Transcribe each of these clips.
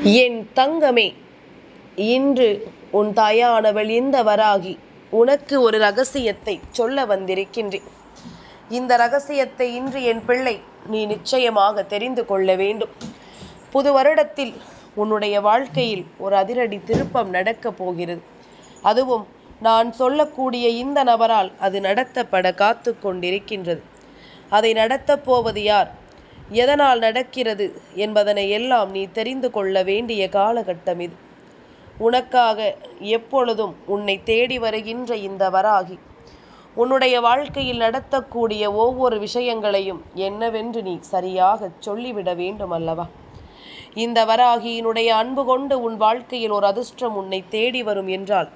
என் தங்கமே, இன்று உன் தாயானவள் இந்த வராகி உனக்கு ஒரு ரகசியத்தை சொல்ல வந்திருக்கின்றேன். இந்த ரகசியத்தை இன்று என் பிள்ளை நீ நிச்சயமாக தெரிந்து கொள்ள வேண்டும். புது வருடத்தில் உன்னுடைய வாழ்க்கையில் ஒரு அதிரடி திருப்பம் நடக்கப் போகிறது. அதுவும் நான் சொல்லக்கூடிய இந்த நபரால் அது நடத்தப்பட காத்து கொண்டிருக்கின்றது. அதை நடத்தப் போவது யார், எதனால் நடக்கிறது என்பதனை எல்லாம் நீ தெரிந்து கொள்ள வேண்டிய காலகட்டம் இது. உனக்காக எப்பொழுதும் உன்னை தேடி வருகின்ற இந்த வராகி உன்னுடைய வாழ்க்கையில் நடத்தக்கூடிய ஒவ்வொரு விஷயங்களையும் என்னவென்று நீ சரியாக சொல்லிவிட வேண்டும் அல்லவா? இந்த வராகியினுடைய அன்பு கொண்டு உன் வாழ்க்கையில் ஒரு அதிர்ஷ்டம் உன்னை தேடி வரும் என்றால்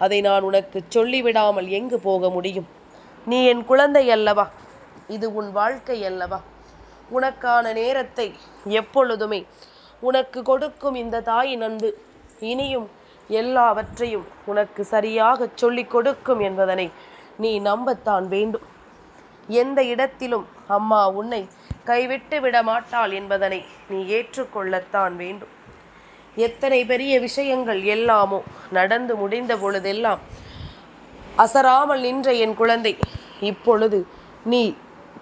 அதை நான் உனக்கு சொல்லிவிடாமல் எங்கு போக முடியும்? நீ என் குழந்தை அல்லவா? இது உன் வாழ்க்கை அல்லவா? உனக்கான நேரத்தை எப்பொழுதுமே உனக்கு கொடுக்கும் இந்த தாயின் அன்பு இனியும் எல்லாவற்றையும் உனக்கு சரியாக சொல்லிக் கொடுக்கும் என்பதனை நீ நம்பத்தான் வேண்டும். எந்த இடத்திலும் அம்மா உன்னை கைவிட்டு விட மாட்டாள் என்பதனை நீ ஏற்றுக்கொள்ளத்தான் வேண்டும். எத்தனை பெரிய விஷயங்கள் எல்லாமோ நடந்து முடிந்த பொழுதெல்லாம் அசராமல் நின்ற என் குழந்தை, இப்பொழுது நீ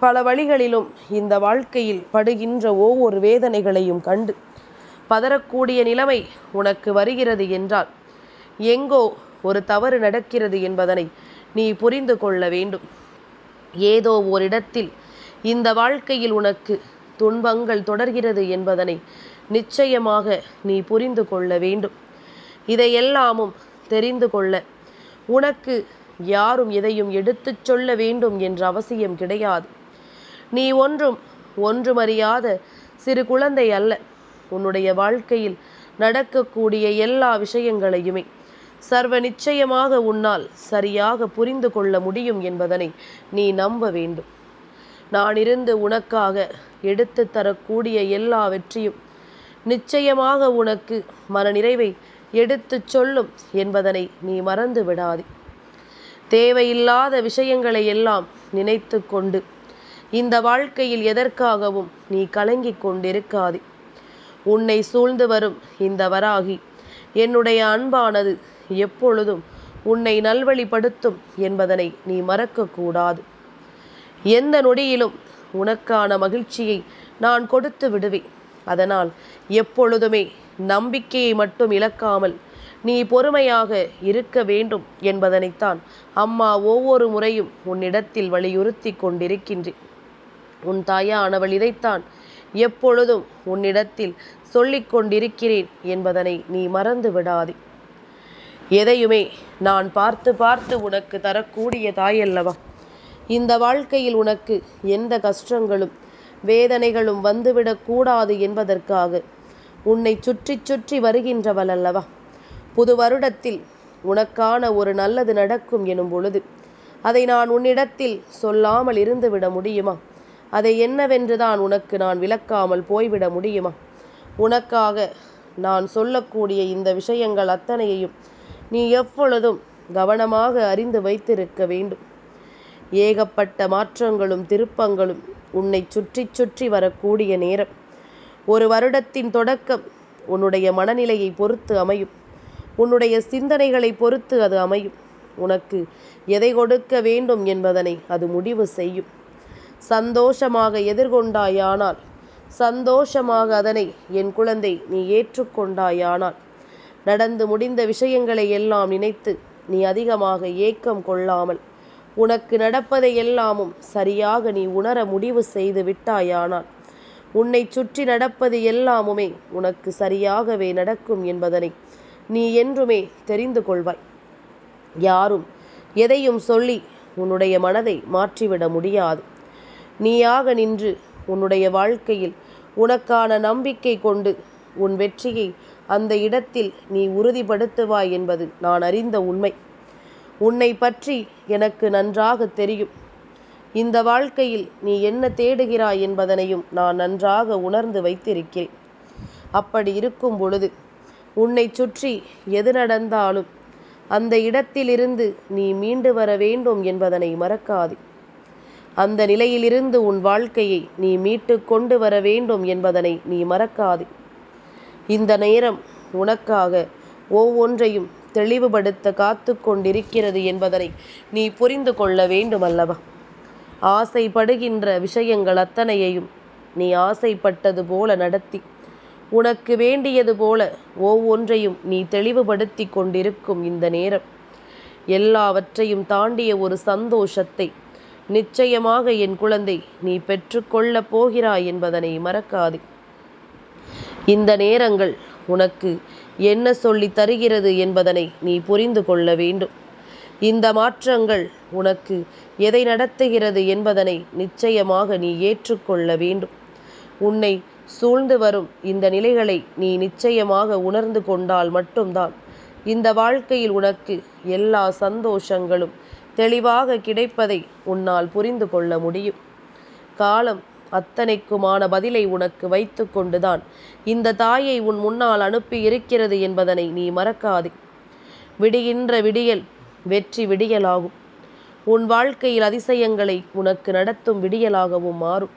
பல வழிகளிலும் இந்த வாழ்க்கையில் படுகின்ற ஒவ்வொரு வேதனைகளையும் கண்டு பதறக்கூடிய நிலைமை உனக்கு வருகிறது என்றால் எங்கோ ஒரு தவறு நடக்கிறது என்பதனை நீ புரிந்து கொள்ள வேண்டும். ஏதோ ஓரிடத்தில் இந்த வாழ்க்கையில் உனக்கு துன்பங்கள் தொடர்கிறது என்பதனை நிச்சயமாக நீ புரிந்து கொள்ள வேண்டும். இதையெல்லாமும் தெரிந்து கொள்ள உனக்கு யாரும் எதையும் எடுத்துச் சொல்ல வேண்டும் என்ற அவசியம் கிடையாது. நீ ஒன்றுமறியாத சிறு குழந்தை அல்ல. உன்னுடைய வாழ்க்கையில் நடக்கக்கூடிய எல்லா விஷயங்களையுமே சர்வ நிச்சயமாக உன்னால் சரியாக புரிந்து கொள்ள முடியும் என்பதனை நீ நம்ப வேண்டும். நான் இருந்து உனக்காக எடுத்து தரக்கூடிய எல்லா வெற்றியும் நிச்சயமாக உனக்கு மனநிறைவை எடுத்துச் சொல்லும் என்பதனை நீ மறந்து விடாதே. தேவையில்லாத விஷயங்களை எல்லாம் நினைத்து கொண்டு இந்த வாழ்க்கையில் எதற்காகவும் நீ கலங்கிக் கொண்டிருக்காதே. உன்னை சூழ்ந்து வரும் இந்த வராகி என்னுடைய அன்பானது எப்பொழுதும் உன்னை நல்வழிப்படுத்தும் என்பதனை நீ மறக்கக்கூடாது. எந்த நொடியிலும் உனக்கான மகிழ்ச்சியை நான் கொடுத்து விடுவேன். அதனால் எப்பொழுதுமே நம்பிக்கையை மட்டும் இழக்காமல் நீ பொறுமையாக இருக்க வேண்டும் என்பதனைத்தான் அம்மா ஒவ்வொரு முறையும் உன்னிடத்தில் வலியுறுத்தி கொண்டிருக்கின்றேன். உன் தாயானவள் இதைத்தான் எப்பொழுதும் உன்னிடத்தில் சொல்லிக் கொண்டிருக்கிறேன் என்பதனை நீ மறந்து விடாதே. எதையுமே நான் பார்த்து பார்த்து உனக்கு தரக்கூடிய தாயல்லவா? இந்த வாழ்க்கையில் உனக்கு எந்த கஷ்டங்களும் வேதனைகளும் வந்துவிடக்கூடாது என்பதற்காக உன்னை சுற்றி சுற்றி வருகின்றவள் அல்லவா? புது வருடத்தில் உனக்கான ஒரு நல்லது நடக்கும் எனும் பொழுது அதை நான் உன்னிடத்தில் சொல்லாமல் இருந்துவிட முடியுமா? அதை என்னவென்றுதான் உனக்கு நான் விளக்காமல் போய்விட முடியுமா? உனக்காக நான் சொல்லக்கூடிய இந்த விஷயங்கள் அத்தனையையும் நீ எப்பொழுதும் கவனமாக அறிந்து வைத்திருக்க வேண்டும். ஏகப்பட்ட மாற்றங்களும் திருப்பங்களும் உன்னை சுற்றி சுற்றி வரக்கூடிய நேரம். ஒரு வருடத்தின் தொடக்கம் உன்னுடைய மனநிலையை பொறுத்து அமையும். உன்னுடைய சிந்தனைகளை பொறுத்து அது அமையும். உனக்கு எதை கொடுக்க வேண்டும் என்பதனை அது முடிவு செய்யும். சந்தோஷமாக எதிர்கொண்டாயானால், சந்தோஷமாக அதனை என் குழந்தை நீ ஏற்றுக்கொண்டாயானால், நடந்து முடிந்த விஷயங்களை எல்லாம் நினைத்து நீ அதிகமாக ஏக்கம் கொள்ளாமல் உனக்கு நடப்பதை எல்லாமும் சரியாக நீ உணர முடிவு செய்து விட்டாயானால் உன்னை சுற்றி நடப்பது எல்லாமுமே உனக்கு சரியாகவே நடக்கும் என்பதனை நீ என்றுமே தெரிந்து கொள்வாய். யாரும் எதையும் சொல்லி உன்னுடைய மனதை மாற்றிவிட முடியாது. நீயாக நின்று உன்னுடைய வாழ்க்கையில் உனக்கான நம்பிக்கை கொண்டு உன் வெற்றியை அந்த இடத்தில் நீ உறுதிப்படுத்துவாய் என்பது நான் அறிந்த உண்மை. உன்னை பற்றி எனக்கு நன்றாக தெரியும். இந்த வாழ்க்கையில் நீ என்ன தேடுகிறாய் என்பதனையும் நான் நன்றாக உணர்ந்து வைத்திருக்கிறேன். அப்படி இருக்கும் பொழுது உன்னை சுற்றி எது நடந்தாலும் அந்த இடத்திலிருந்து நீ மீண்டு வர வேண்டும் என்பதனை மறக்காதே. அந்த நிலையிலிருந்து உன் வாழ்க்கையை நீ மீட்டு கொண்டு வர வேண்டும் என்பதனை நீ மறக்காதே. இந்த நேரம் உனக்காக ஒவ்வொன்றையும் தெளிவுபடுத்த காத்து கொண்டிருக்கிறது என்பதனை நீ புரிந்து கொள்ள வேண்டுமல்லவா? ஆசைப்படுகின்ற விஷயங்கள் அத்தனையையும் நீ ஆசைப்பட்டது போல நடத்தி, உனக்கு வேண்டியது போல ஒவ்வொன்றையும் நீ தெளிவுபடுத்தி கொண்டிருக்கும் இந்த நேரம் எல்லாவற்றையும் தாண்டிய ஒரு சந்தோஷத்தை நிச்சயமாக என் குழந்தை நீ பெற்றுக்கொள்ளப் போகிறாய் என்பதனை மறக்காதே. இந்த நேரங்கள் உனக்கு என்ன சொல்லி தருகிறது என்பதனை நீ புரிந்து கொள்ள வேண்டும். இந்த மாற்றங்கள் உனக்கு எதை நடத்துகிறது என்பதனை நிச்சயமாக நீ ஏற்றுக்கொள்ள வேண்டும். உன்னை சூழ்ந்து வரும் இந்த நிலைகளை நீ நிச்சயமாக உணர்ந்து கொண்டால் மட்டும்தான் இந்த வாழ்க்கையில் உனக்கு எல்லா சந்தோஷங்களும் தெளிவாக கிடைப்பதை உன்னால் புரிந்து கொள்ள முடியும். காலம் அத்தனைக்குமான பதிலை உனக்கு வைத்து கொண்டுதான் இந்த தாயை உன் முன்னால் அனுப்பி இருக்கிறது என்பதனை நீ மறக்காதே. விடுகின்ற விடியல் வெற்றி விடியலாகும். உன் வாழ்க்கையில் அதிசயங்களை உனக்கு நடத்தும் விடியலாகவும் மாறும்.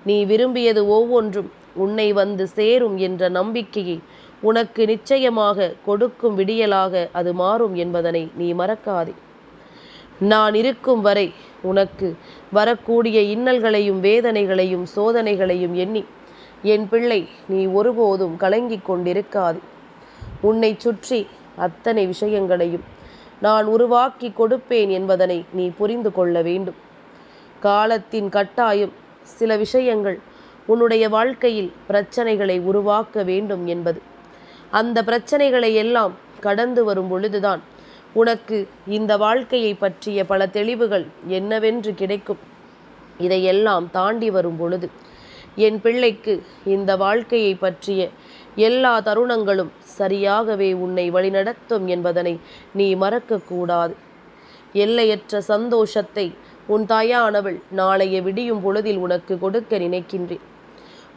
நீ விரும்பியது ஒவ்வொன்றும் உன்னை வந்து சேரும் என்ற நம்பிக்கையை உனக்கு நிச்சயமாக கொடுக்கும் விடியலாக அது மாறும் என்பதனை நீ மறக்காதே. நான் இருக்கும் வரை உனக்கு வரக்கூடிய இன்னல்களையும் வேதனைகளையும் சோதனைகளையும் எண்ணி என் பிள்ளை நீ ஒருபோதும் கலங்கிக் கொண்டிருக்காது. உன்னை சுற்றி அத்தனை விஷயங்களையும் நான் உருவாக்கி கொடுப்பேன் என்பதனை நீ புரிந்து கொள்ள வேண்டும். காலத்தின் கட்டாயம் சில விஷயங்கள் உன்னுடைய வாழ்க்கையில் பிரச்சனைகளை உருவாக்க வேண்டும் என்பது. அந்த பிரச்சனைகளை எல்லாம் கடந்து வரும் பொழுதுதான் உனக்கு இந்த வாழ்க்கையை பற்றிய பல தெளிவுகள் என்னவென்று கிடைக்கும். இதையெல்லாம் தாண்டி வரும் பொழுது என் பிள்ளைக்கு இந்த வாழ்க்கையை பற்றிய எல்லா தருணங்களும் சரியாகவே உன்னை வழிநடத்தும் என்பதனை நீ மறக்கக்கூடாது. எல்லையற்ற சந்தோஷத்தை உன் தாயானவள் நாளைய விடியும் பொழுதில் உனக்கு கொடுக்க நினைக்கின்றேன்.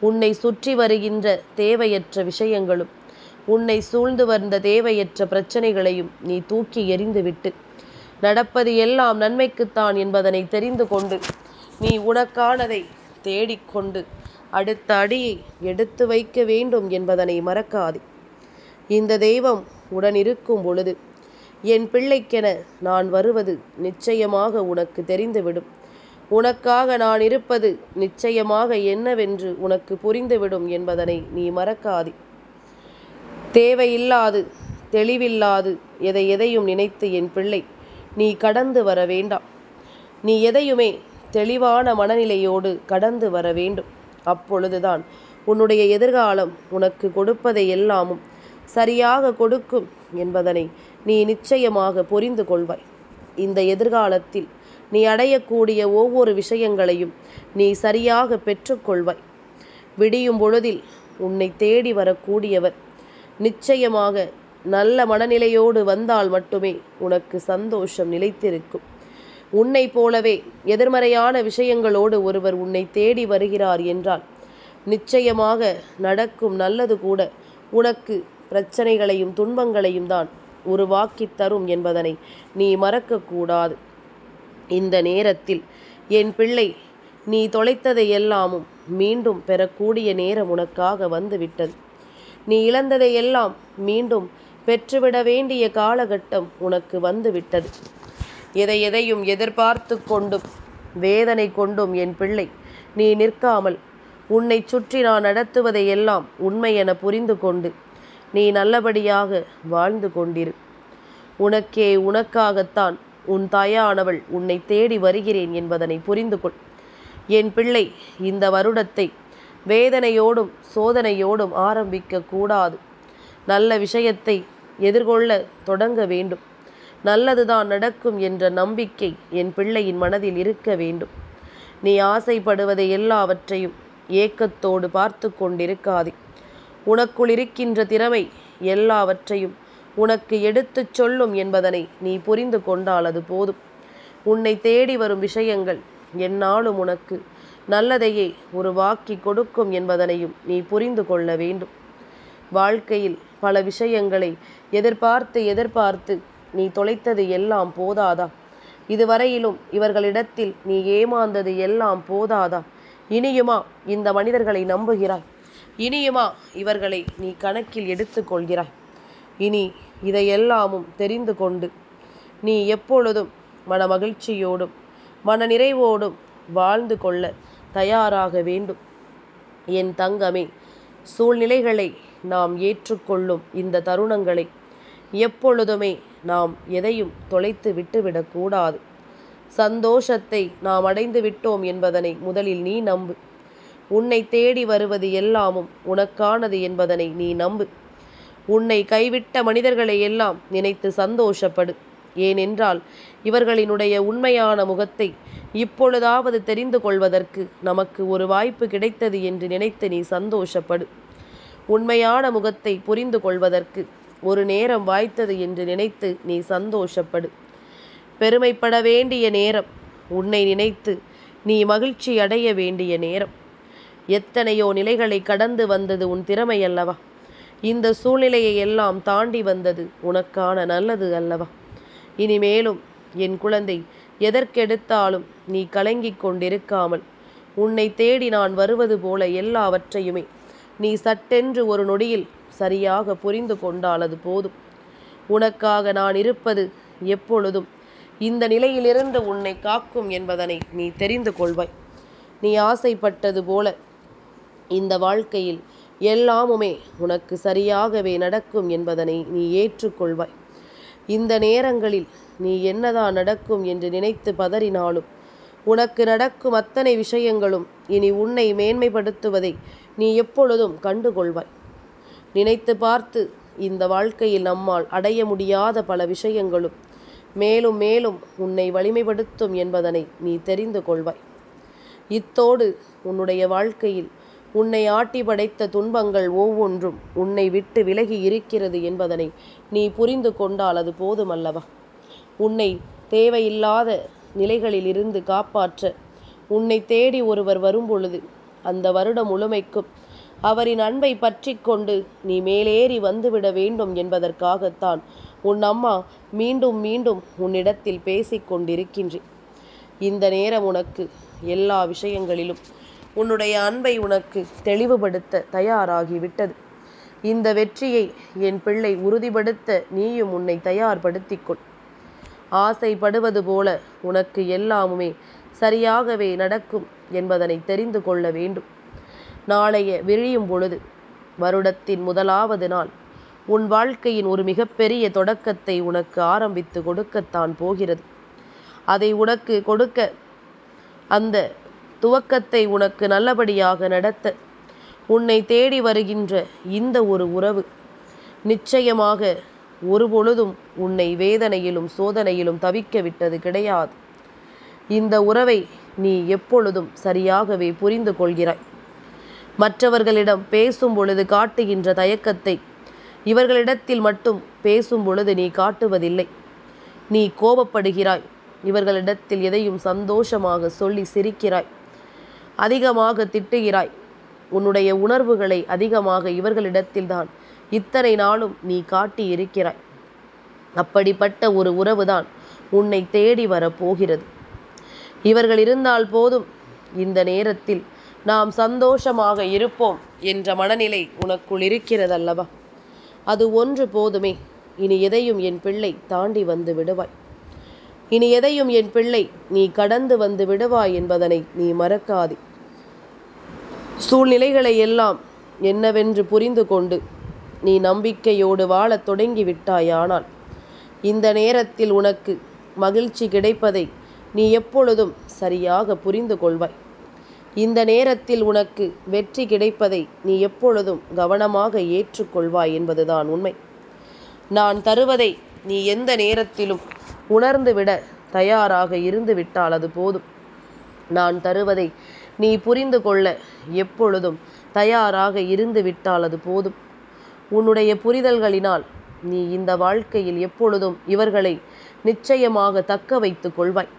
உன்னை சுற்றி வருகின்ற தேவையற்ற விஷயங்களும் உன்னை சூழ்ந்து வந்த தேவையற்ற பிரச்சனைகளையும் நீ தூக்கி எறிந்துவிட்டு நடப்பது எல்லாம் நன்மைக்குத்தான் என்பதனை தெரிந்து கொண்டு நீ உனக்கானதை தேடிக்கொண்டு அடுத்த அடியை எடுத்து வைக்க வேண்டும் என்பதனை மறக்காதே. இந்த தெய்வம் உடனிருக்கும் பொழுது என் பிள்ளைக்கென நான் வருவது நிச்சயமாக உனக்கு தெரிந்துவிடும். உனக்காக நான் இருப்பது நிச்சயமாக என்னவென்று உனக்கு புரிந்துவிடும் என்பதனை நீ மறக்காதே. தேவையில்லாது தெளிவில்லாது எதையும் நினைத்து என் பிள்ளை நீ கடந்து வர வேண்டாம். நீ எதையுமே தெளிவான மனநிலையோடு கடந்து வர வேண்டும். அப்பொழுதுதான் உன்னுடைய எதிர்காலம் உனக்கு கொடுப்பதை எல்லாமும் சரியாக கொடுக்கும் என்பதனை நீ நிச்சயமாக புரிந்து கொள்வாய். இந்த எதிர்காலத்தில் நீ அடையக்கூடிய ஒவ்வொரு விஷயங்களையும் நீ சரியாக பெற்றுக்கொள்வாய். விடியும் பொழுதில் உன்னை தேடி வரக்கூடியவர் நிச்சயமாக நல்ல மனநிலையோடு வந்தால் மட்டுமே உனக்கு சந்தோஷம் நிலைத்திருக்கும். உன்னை போலவே எதிர்மறையான விஷயங்களோடு ஒருவர் உன்னை தேடி வருகிறார் என்றால் நிச்சயமாக நடக்கும் நல்லது கூட உனக்கு பிரச்சனைகளையும் துன்பங்களையும் தான் உருவாக்கி தரும் என்பதனை நீ மறக்கக்கூடாது. இந்த நேரத்தில் என் பிள்ளை நீ தொலைத்ததை எல்லாமும் மீண்டும் பெறக்கூடிய நேரம் உனக்காக வந்துவிட்டது. நீ இழந்ததை எல்லாம் மீண்டும் பெற்றுவிட வேண்டிய காலகட்டம் உனக்கு வந்துவிட்டது. எதையும் எதிர்பார்த்து கொண்டும் வேதனை கொண்டும் என் பிள்ளை நீ நிற்காமல் உன்னை சுற்றி நான் நடத்துவதை எல்லாம் உண்மை என புரிந்து கொண்டு நீ நல்லபடியாக வாழ்ந்து கொண்டிரு. உனக்காகத்தான் உன் தாயானவள் உன்னை தேடி வருகிறேன் என்பதனை புரிந்து கொள். என் பிள்ளை இந்த வருடத்தை வேதனையோடும் சோதனையோடும் ஆரம்பிக்க கூடாது. நல்ல விஷயத்தை எதிர்கொள்ள தொடங்க வேண்டும். நல்லதுதான் நடக்கும் என்ற நம்பிக்கை என் பிள்ளையின் மனதில் இருக்க வேண்டும். நீ ஆசைப்படுவதை எல்லாவற்றையும் ஏக்கத்தோடு பார்த்து கொண்டிருக்காதே. உனக்குள் இருக்கின்ற திறமை எல்லாவற்றையும் உனக்கு எடுத்துச் சொல்லும் என்பதனை நீ புரிந்து கொண்டால் அது போதும். உன்னை தேடி வரும் விஷயங்கள் எந்நாளும் உனக்கு நல்லதையே உருவாக்கி கொடுக்கும் என்பதனையும் நீ புரிந்து கொள்ள வேண்டும். வாழ்க்கையில் பல விஷயங்களை எதிர்பார்த்து நீ தொலைத்தது எல்லாம் போதாதா? இதுவரையிலும் இவர்களிடத்தில் நீ ஏமாந்தது எல்லாம் போதாதா? இனியுமா இந்த மனிதர்களை நம்புகிறாய்? இனியுமா இவர்களை நீ கணக்கில் எடுத்துக்கொள்கிறாய்? இனி இதையெல்லாமும் தெரிந்து கொண்டு நீ எப்பொழுதும் மன மகிழ்ச்சியோடும் மன நிறைவோடும் வாழ்ந்து கொள்ள தயாராக வேண்டும். என் தங்கமே, சூழ்நிலைகளை நாம் ஏற்றுக்கொள்ளும் இந்த தருணங்களை எப்பொழுதுமே நாம் எதையும் தொலைத்து விட்டுவிடக்கூடாது. சந்தோஷத்தை நாம் அடைந்து விட்டோம் என்பதனை முதலில் நீ நம்பு. உன்னை தேடி வருவது எல்லாமும் உனக்கானது என்பதனை நீ நம்பு. உன்னை கைவிட்ட மனிதர்களை எல்லாம் நினைத்து சந்தோஷப்படு. ஏனென்றால் இவர்களினுடைய உண்மையான முகத்தை இப்பொழுதாவது தெரிந்து கொள்வதற்கு நமக்கு ஒரு வாய்ப்பு கிடைத்தது என்று நினைத்து நீ சந்தோஷப்படு. உண்மையான முகத்தை புரிந்து கொள்வதற்கு ஒரு நேரம் வாய்த்தது என்று நினைத்து நீ சந்தோஷப்படு. பெருமைப்பட வேண்டிய நேரம், உன்னை நினைத்து நீ மகிழ்ச்சி அடைய வேண்டிய நேரம். எத்தனையோ நிலைகளை கடந்து வந்தது உன் திறமை அல்லவா? இந்த சூழ்நிலையை எல்லாம் தாண்டி வந்தது உனக்கான நல்லது அல்லவா? இனிமேலும் என் குழந்தை, எதற்கெடுத்தாலும் நீ கலங்கிக் கொண்டிருக்காமல் உன்னை தேடி நான் வருவது போல எல்லாவற்றையுமே நீ சட்டென்று ஒரு நொடியில் சரியாக புரிந்து கொண்டால் அது போதும். உனக்காக நான் இருப்பது எப்பொழுதும் இந்த நிலையிலிருந்து உன்னை காக்கும் என்பதனை நீ தெரிந்து கொள்வாய். நீ ஆசைப்பட்டது போல இந்த வாழ்க்கையில் எல்லாமுமே உனக்கு சரியாகவே நடக்கும் என்பதனை நீ ஏற்றுக்கொள்வாய். இந்த நேரங்களில் நீ என்னதான் நடக்கும் என்று நினைத்து பதறினாலும் உனக்கு நடக்கும் அத்தனை விஷயங்களும் இனி உன்னை மேன்மைப்படுத்துவதை நீ எப்பொழுதும் கண்டுகொள்வாய். நினைத்து பார்த்து இந்த வாழ்க்கையில் நம்மால் அடைய முடியாத பல விஷயங்களும் மேலும் மேலும் உன்னை வலிமைப்படுத்தும் என்பதனை நீ தெரிந்து கொள்வாய். இத்தோடு உன்னுடைய வாழ்க்கையில் உன்னை ஆட்டி படைத்த துன்பங்கள் ஒவ்வொன்றும் உன்னை விட்டு விலகி இருக்கிறது என்பதனை நீ புரிந்து கொண்டால் அது போதுமல்லவா? உன்னை தேவையில்லாத நிலைகளில் இருந்து காப்பாற்ற உன்னை தேடி ஒருவர் வரும்பொழுது அந்த வருடம் முழுமைக்கும் அவரின் அன்பை பற்றி கொண்டு நீ மேலேறி வந்துவிட வேண்டும் என்பதற்காகத்தான் உன் அம்மா மீண்டும் மீண்டும் உன்னிடத்தில் பேசிக்கொண்டிருக்கின்றேன். இந்த நேரம் உனக்கு எல்லா விஷயங்களிலும் உன்னுடைய அன்பை உனக்கு தெளிவுபடுத்த தயாராகிவிட்டது. இந்த வெற்றியை என் பிள்ளை உறுதிப்படுத்த நீயும் உன்னை தயார்படுத்திக்கொள். ஆசைப்படுவது போல உனக்கு எல்லாமுமே சரியாகவே நடக்கும் என்பதனை தெரிந்து கொள்ள வேண்டும். நாளைய விழியும் பொழுது வருடத்தின் முதலாவது நாள் உன் வாழ்க்கையின் ஒரு மிகப்பெரிய தொடக்கத்தை உனக்கு ஆரம்பித்து கொடுக்கத்தான் போகிறது. அதை உனக்கு கொடுக்க, அந்த துவக்கத்தை உனக்கு நல்லபடியாக நடத்த உன்னை தேடி வருகின்ற இந்த ஒரு உறவு நிச்சயமாக ஒருபொழுதும் உன்னை வேதனையிலும் சோதனையிலும் தவிக்க விட்டது கிடையாது. இந்த உறவை நீ எப்பொழுதும் சரியாகவே புரிந்து கொள்கிறாய். மற்றவர்களிடம் பேசும் பொழுது காட்டுகின்ற தயக்கத்தை இவர்களிடத்தில் மட்டும் பேசும் பொழுது நீ காட்டுவதில்லை. நீ கோபப்படுகிறாய், இவர்களிடத்தில் எதையும் சந்தோஷமாக சொல்லி சிரிக்கிறாய். அதிகமாக திட்டுகிறாய். உன்னுடைய உணர்வுகளை அதிகமாக இவர்களிடத்தில்தான் இத்தனை நாளும் நீ காட்டி இருக்கிறாய். அப்படிப்பட்ட ஒரு உறவுதான் உன்னை தேடி வரப்போகிறது. இவர்கள் இருந்தால் போதும், இந்த நேரத்தில் நாம் சந்தோஷமாக இருப்போம் என்ற மனநிலை உனக்குள் இருக்கிறதல்லவா? அது ஒன்று போதுமே. இனி எதையும் என் பிள்ளை தாண்டி வந்து விடுவாய். இனி எதையும் என் பிள்ளை நீ கடந்து வந்து விடுவாய் என்பதனை நீ மறக்காதே. சூழ்நிலைகளை எல்லாம் என்னவென்று புரிந்து கொண்டு நீ நம்பிக்கையோடு வாழத் தொடங்கிவிட்டாயானால் இந்த நேரத்தில் உனக்கு மகிழ்ச்சி கிடைப்பதை நீ எப்பொழுதும் சரியாக புரிந்து கொள்வாய். இந்த நேரத்தில் உனக்கு வெற்றி கிடைப்பதை நீ எப்பொழுதும் கவனமாக ஏற்றுக்கொள்வாய் என்பதுதான் உண்மை. நான் தருவதை நீ எந்த நேரத்திலும் உணர்ந்துவிட தயாராக இருந்து விட்டால் அது போதும். நான் தருவதை நீ புரிந்து கொள்ள எப்பொழுதும் தயாராக இருந்து விட்டால் அது போதும். உன்னுடைய புரிதல்களினால் நீ இந்த வாழ்க்கையில் எப்பொழுதும் இவர்களை நிச்சயமாக தக்க வைத்து கொள்வாய்.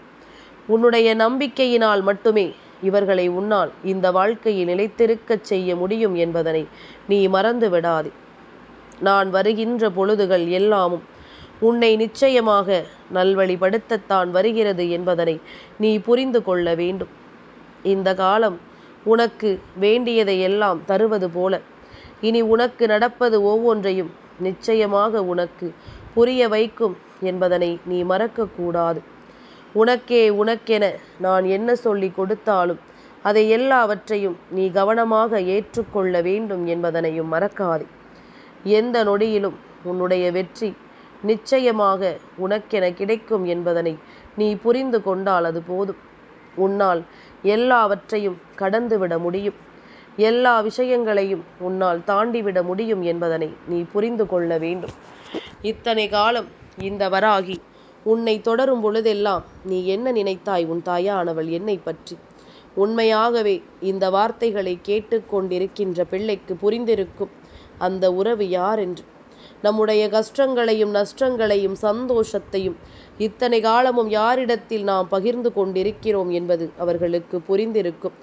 உன்னுடைய நம்பிக்கையினால் மட்டுமே இவர்களை உன்னால் இந்த வாழ்க்கையில் நிலைத்திருக்கச் செய்ய முடியும் என்பதனை நீ மறந்து விடாதே. நான் வருகின்ற பொழுதுகள் எல்லாமும் உன்னை நிச்சயமாக நல்வழிப்படுத்தத்தான் வருகிறது என்பதனை நீ புரிந்து கொள்ள வேண்டும். இந்த காலம் உனக்கு வேண்டியதை எல்லாம் தருவது போல இனி உனக்கு நடப்பது ஒவ்வொன்றையும் நிச்சயமாக உனக்கு புரிய வைக்கும் என்பதனை நீ மறக்கக்கூடாது. உனக்கென நான் என்ன சொல்லி கொடுத்தாலும் அதை எல்லாவற்றையும் நீ கவனமாக ஏற்றுக்கொள்ள வேண்டும் என்பதனையும் மறக்காதே. எந்த நொடியிலும் உன்னுடைய வெற்றி நிச்சயமாக உனக்கென கிடைக்கும் என்பதனை நீ புரிந்து கொண்டால் அது போதும். உன்னால் எல்லாவற்றையும் கடந்துவிட முடியும், எல்லா விஷயங்களையும் உன்னால் தாண்டிவிட முடியும் என்பதனை நீ புரிந்து கொள்ள வேண்டும். இத்தனை காலம் இந்த வராகி உன்னை தொடரும் பொழுதெல்லாம் நீ என்ன நினைத்தாய் உன் தாயானவள் என்னை பற்றி? உண்மையாகவே இந்த வார்த்தைகளை கேட்டுக்கொண்டிருக்கின்ற பிள்ளைக்கு புரிந்திருக்கும் அந்த உறவு யார் என்று. நம்முடைய கஷ்டங்களையும் நஷ்டங்களையும் சந்தோஷத்தையும் இத்தனை காலமும் யாரிடத்தில் நாம் பகிர்ந்து கொண்டிருக்கிறோம் என்பது அவர்களுக்கு புரிந்திருக்கும்.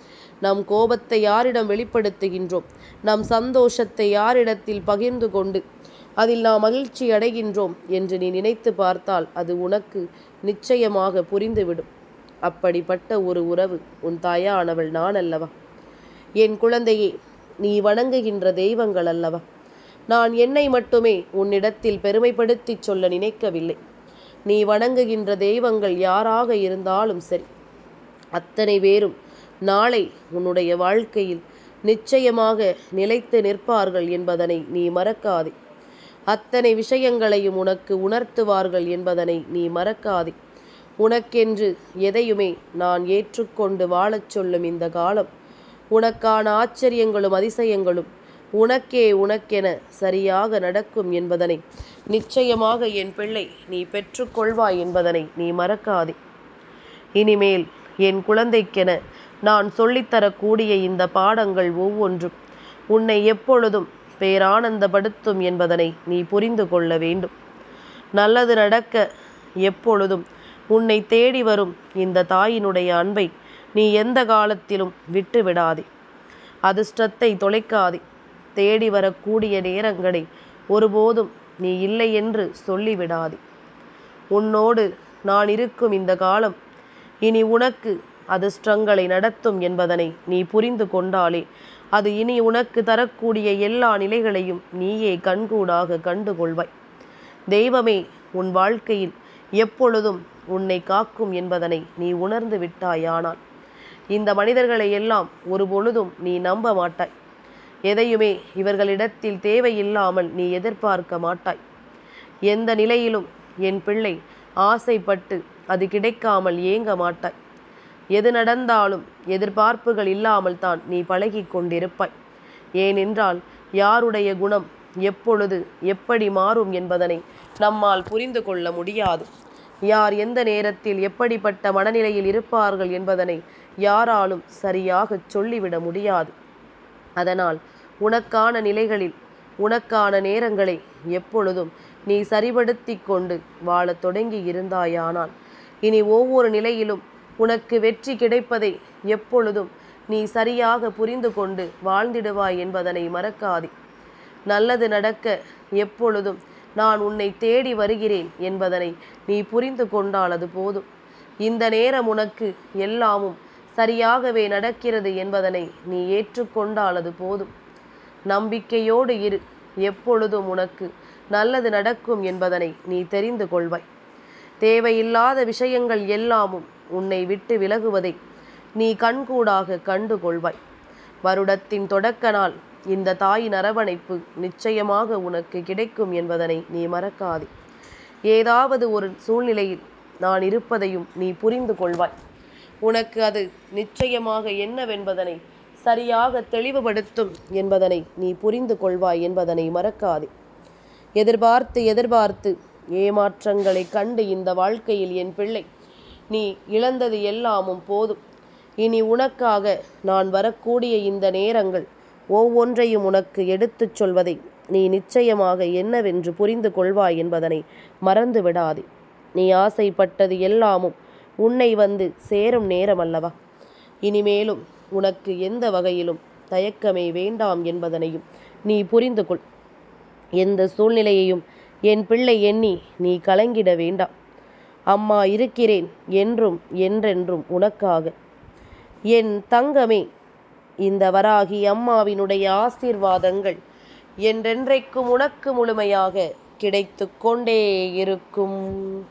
நம் கோபத்தை யாரிடம் வெளிப்படுத்துகின்றோம், நம் சந்தோஷத்தை யாரிடத்தில் பகிர்ந்து கொண்டு அதில் நாம் மகிழ்ச்சி அடைகின்றோம் என்று நீ நினைத்து பார்த்தால் அது உனக்கு நிச்சயமாக புரிந்துவிடும். அப்படிப்பட்ட ஒரு உறவு உன் தாயானவள் நான் அல்லவா? என் குழந்தையே, நீ வணங்குகின்ற தெய்வங்கள் அல்லவா? நான் என்னை மட்டுமே உன்னிடத்தில் பெருமைப்படுத்தி சொல்ல நினைக்கவில்லை. நீ வணங்குகின்ற தெய்வங்கள் யாராக இருந்தாலும் சரி, அத்தனை பேரும் நாளை உன்னுடைய வாழ்க்கையில் நிச்சயமாக நிலைத்து நிற்பார்கள் என்பதனை நீ மறக்காதே. அத்தனை விஷயங்களையும் உனக்கு உணர்த்துவார்கள் என்பதனை நீ மறக்காதே. உனக்கென்று எதையுமே நான் ஏற்றுக்கொண்டு வாழச் சொல்லும் இந்த காலம் உனக்கான ஆச்சரியங்களும் அதிசயங்களும் உனக்கென சரியாக நடக்கும் என்பதனை நிச்சயமாக என் பிள்ளை நீ பெற்றுக்கொள்வாய் என்பதனை நீ மறக்காதே. இனிமேல் என் குழந்தைக்கென நான் சொல்லித்தரக்கூடிய இந்த பாடங்கள் ஒவ்வொன்றும் உன்னை எப்பொழுதும் பேரானந்தப்படுத்தும் என்பதனை நீ புரிந்து கொள்ள வேண்டும். நல்லது நடக்க எப்பொழுதும் உன்னை தேடி வரும் இந்த தாயினுடைய அன்பை நீ எந்த காலத்திலும் விட்டு விடாதே. அதிர்ஷ்டத்தை தொலைக்காதே. தேடி வரக்கூடிய நேரங்களை ஒருபோதும் நீ இல்லை என்று சொல்லிவிடாதே. உன்னோடு நான் இருக்கும் இந்த காலம் இனி உனக்கு அதிர்ஷ்டங்களை நடத்தும் என்பதனை நீ புரிந்து கொண்டாலே அது இனி உனக்கு தரக்கூடிய எல்லா நிலைகளையும் நீயே கண்கூடாக கண்டுகொள்வாய். தெய்வமே உன் வாழ்க்கையில் எப்பொழுதும் உன்னை காக்கும் என்பதனை நீ உணர்ந்து விட்டாயானால் இந்த மனிதர்களை எல்லாம் ஒருபொழுதும் நீ நம்ப மாட்டாய். எதையுமே இவர்களிடத்தில் தேவையில்லாமல் நீ எதிர்பார்க்க மாட்டாய். எந்த நிலையிலும் என் பிள்ளை ஆசைப்பட்டு அது கிடைக்காமல் ஏங்க மாட்டாய். எது நடந்தாலும் எதிர்பார்ப்புகள் இல்லாமல் தான் நீ பழகி கொண்டிருப்பாய். ஏனென்றால் யாருடைய குணம் எப்பொழுது எப்படி மாறும் என்பதனை நம்மால் புரிந்து கொள்ள முடியாது. யார் எந்த நேரத்தில் எப்படிப்பட்ட மனநிலையில் இருப்பார்கள் என்பதனை யாராலும் சரியாக சொல்லிவிட முடியாது. அதனால் உனக்கான நிலைகளில் உனக்கான நேரங்களை எப்பொழுதும் நீ சரிபடுத்தி கொண்டு வாழத் தொடங்கி இருந்தாயானால் இனி ஒவ்வொரு நிலையிலும் உனக்கு வெற்றி கிடைப்பதை எப்பொழுதும் நீ சரியாக புரிந்து கொண்டு வாழ்ந்திடுவாய் என்பதனை மறக்காதே. நல்லது நடக்க எப்பொழுதும் நான் உன்னை தேடி வருகிறேன் என்பதனை நீ புரிந்து கொண்டால் அது போதும். இந்த நேரம் உனக்கு எல்லாமும் சரியாகவே நடக்கிறது என்பதனை நீ ஏற்றுக்கொண்டால் அது போதும். நம்பிக்கையோடு இரு. எப்பொழுதும் உனக்கு நல்லது நடக்கும் என்பதனை நீ தெரிந்து கொள்வாய். தேவையில்லாத விஷயங்கள் எல்லாமும் உன்னை விட்டு விலகுவதை நீ கண்கூடாக கண்டு கொள்வாய். வருடத்தின் தொடக்க நாள் இந்த தாயின் அரவணைப்பு நிச்சயமாக உனக்கு கிடைக்கும் என்பதனை நீ மறக்காதே. ஏதாவது ஒரு சூழ்நிலையில் நான் இருப்பதையும் நீ புரிந்து கொள்வாய். உனக்கு அது நிச்சயமாக என்னவென்பதனை சரியாக தெளிவுபடுத்தும் என்பதனை நீ புரிந்து கொள்வாய் என்பதனை மறக்காதே. எதிர்பார்த்து ஏமாற்றங்களை கண்டு இந்த வாழ்க்கையில் என் பிள்ளை நீ இழந்தது எல்லாமும் போதும். இனி உனக்காக நான் வரக்கூடிய இந்த நேரங்கள் ஒவ்வொன்றையும் உனக்கு எடுத்துச் சொல்வதை நீ நிச்சயமாக என்னவென்று புரிந்து கொள்வாய் என்பதனை மறந்து விடாதே. நீ ஆசைப்பட்டது எல்லாமும் உன்னை வந்து சேரும் நேரம் அல்லவா? இனிமேலும் உனக்கு எந்த வகையிலும் தயக்கமே வேண்டாம் என்பதனையும் நீ புரிந்து கொள். எந்த சூழ்நிலையையும் என் பிள்ளை எண்ணி நீ கலங்கிட வேண்டாம். அம்மா இருக்கிறேன் என்றும் என்றென்றும் உனக்காக. என் தங்கமே, இந்த வராகி அம்மாவினுடைய ஆசீர்வாதங்கள் என்றென்றைக்கும் உனக்கு முழுமையாக கிடைத்து கொண்டே இருக்கும்.